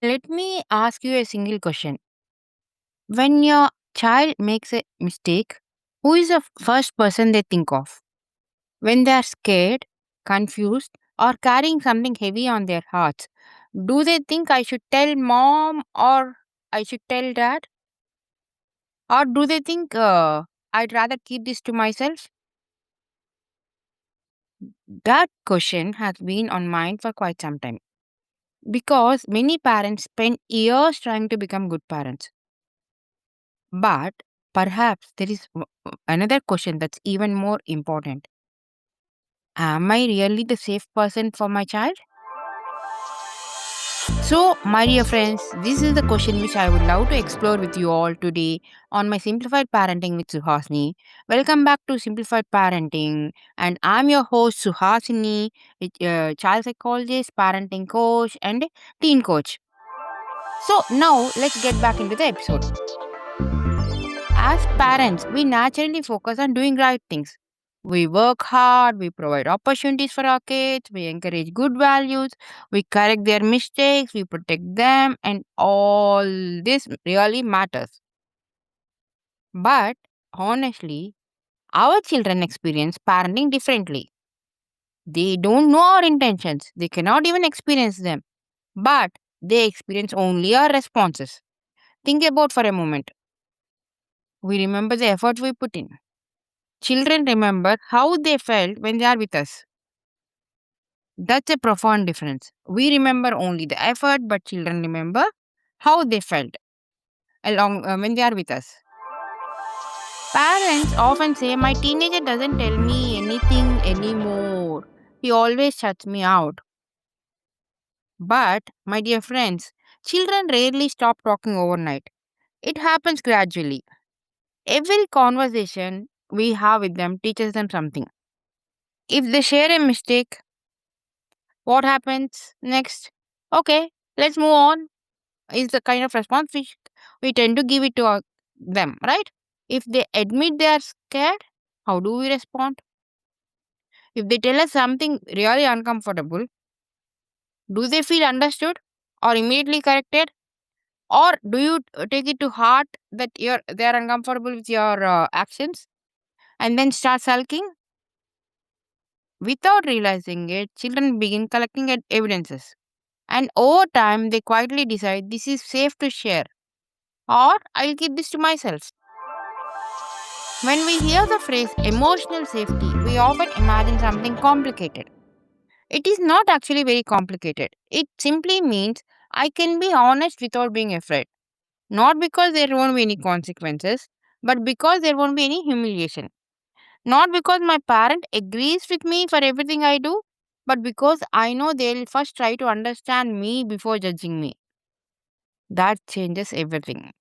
Let me ask you a single question. When your child makes a mistake, who is the first person they think of? When they are scared, confused, or carrying something heavy on their hearts, do they think I should tell mom or I should tell dad? Or do they think I'd rather keep this to myself? That question has been on mind for quite some time because many parents spend years trying to become good parents. But perhaps there is another question that's even more important. Am I really the safe person for my child? So, my dear friends, this is the question which I would love to explore with you all today on my Simplified Parenting with Suhasini. Welcome back to Simplified Parenting, and I'm your host Suhasini, child psychologist, parenting coach, and teen coach. So, now let's get back into the episode. As parents, we naturally focus on doing right things. We work hard, we provide opportunities for our kids, we encourage good values, we correct their mistakes, we protect them, and all this really matters. But honestly, our children experience parenting differently. They don't know our intentions, they cannot even experience them, but they experience only our responses. Think about for a moment. We remember the effort we put in. Children remember how they felt when they are with us. That's a profound difference. We remember only the effort, but children remember how they felt along when they are with us. Parents often say, "My teenager doesn't tell me anything anymore. He always shuts me out." But, my dear friends, children rarely stop talking overnight. It happens gradually. Every conversation we have with them teaches them something. If they share a mistake, what happens next? Okay, let's move on. Is the kind of response which we tend to give it to them, right? If they admit they are scared, how do we respond? If they tell us something really uncomfortable, do they feel understood or immediately corrected? Or do you take it to heart that they are uncomfortable with your actions and then start sulking? Without realizing it, children begin collecting evidences. And over time, they quietly decide this is safe to share or I'll keep this to myself. When we hear the phrase emotional safety, we often imagine something complicated. It is not actually very complicated. It simply means I can be honest without being afraid. Not because there won't be any consequences, but because there won't be any humiliation. Not because my parent agrees with me for everything I do, but because I know they'll first try to understand me before judging me. That changes everything.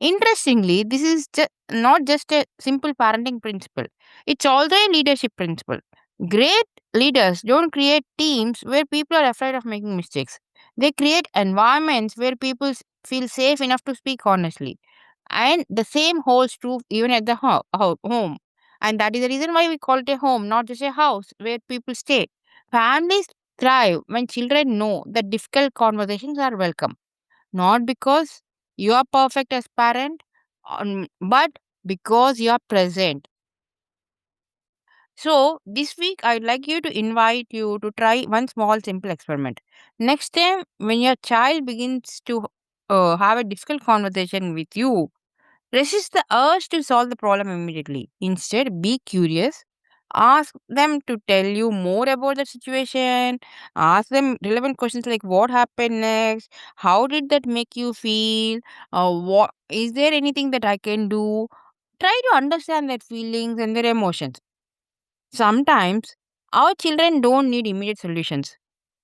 Interestingly, this is not just a simple parenting principle, it's also a leadership principle. Great leaders don't create teams where people are afraid of making mistakes. They create environments where people feel safe enough to speak honestly. And the same holds true even at the home. And that is the reason why we call it a home, not just a house where people stay. Families thrive when children know that difficult conversations are welcome, not because you are perfect as parent, but because you are present. So this week I'd like you to invite you to try one small simple experiment. Next time when your child begins to have a difficult conversation with you, resist the urge to solve the problem immediately. Instead, be curious. Ask them to tell you more about the situation. Ask them relevant questions like what happened next? How did that make you feel? What is there anything that I can do? Try to understand their feelings and their emotions. Sometimes our children don't need immediate solutions.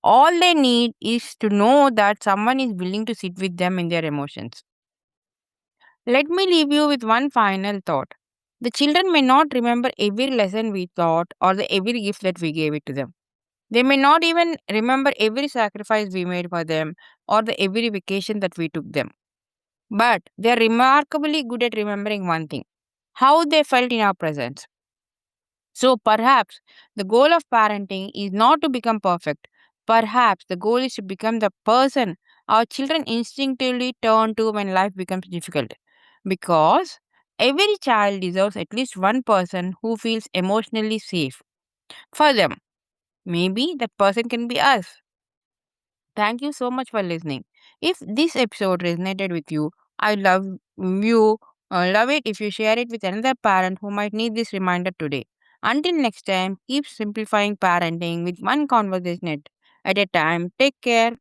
All they need is to know that someone is willing to sit with them in their emotions. Let me leave you with one final thought. The children may not remember every lesson we taught or the every gift that we gave it to them. They may not even remember every sacrifice we made for them or the every vacation that we took them. But they are remarkably good at remembering one thing: how they felt in our presence. So perhaps the goal of parenting is not to become perfect. Perhaps the goal is to become the person our children instinctively turn to when life becomes difficult. Because every child deserves at least one person who feels emotionally safe for them. Maybe that person can be us. Thank you so much for listening. If this episode resonated with you, I you love it if you share it with another parent who might need this reminder today. Until next time, keep simplifying parenting with one conversation at a time. Take care.